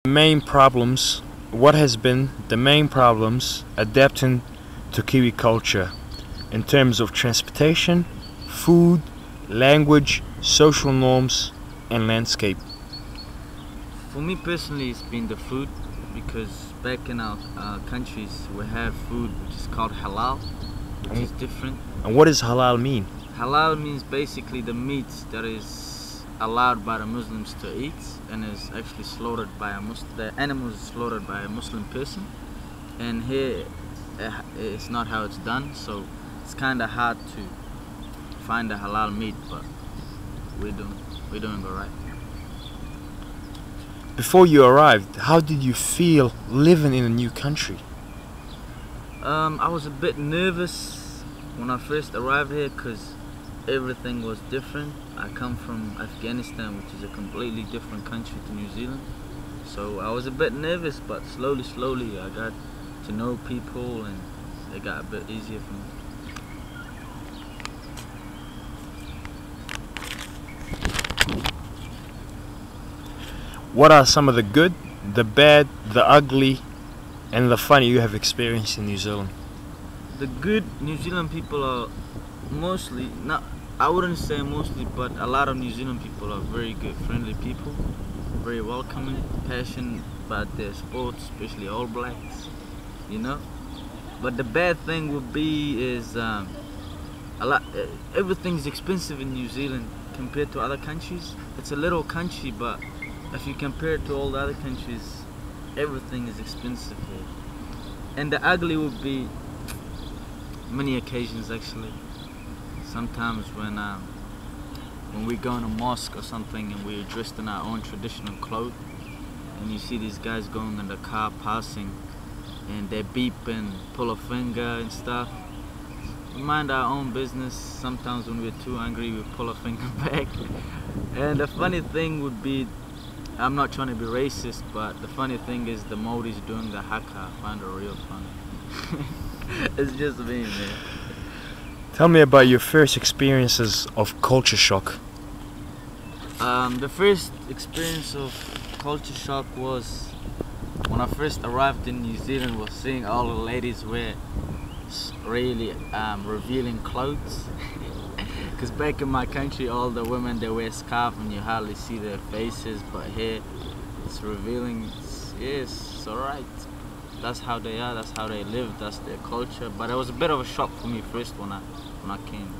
Main problems. What has been the main problems adapting to Kiwi culture in terms of transportation, food, language, social norms, and landscape? For me personally, it's been the food, because back in our countries we have food which is called halal, which is different. And what does halal mean? Halal means basically the meat that is allowed by the Muslims to eat and is actually slaughtered by a Muslim. The animal is slaughtered by a Muslim person, and here it's not how it's done. So it's kind of hard to find a halal meat, but we're doing alright. Before you arrived, how did you feel living in a new country? I was a bit nervous when I first arrived here because everything was different. I come from Afghanistan, which is a completely different country to New Zealand. So I was a bit nervous, but slowly I got to know people and it got a bit easier for me. What are some of the good, the bad, the ugly, and the funny you have experienced in New Zealand? The good New Zealand people are mostly, not, I wouldn't say mostly, but a lot of New Zealand people are very good, friendly people, very welcoming, passionate about their sports, especially All Blacks, you know. But the bad thing would be is everything's expensive in New Zealand compared to other countries. It's a little country, but if you compare it to all the other countries, everything is expensive here. And the ugly would be many occasions actually. Sometimes when we go in a mosque or something and we're dressed in our own traditional clothes, and you see these guys going in the car passing and they beep and pull a finger and stuff. We mind our own business. Sometimes when we're too angry we pull a finger back. And the funny thing would be, I'm not trying to be racist, but the funny thing is the Maoris doing the haka. I find it real funny. It's just me, man. Tell me about your first experiences of culture shock. The first experience of culture shock was when I first arrived in New Zealand, was seeing all the ladies wear really revealing clothes. Because back in my country, all the women, they wear scarves and you hardly see their faces, but here it's revealing. Yes, it's alright. That's how they are, that's how they live, that's their culture. But it was a bit of a shock for me first when I came.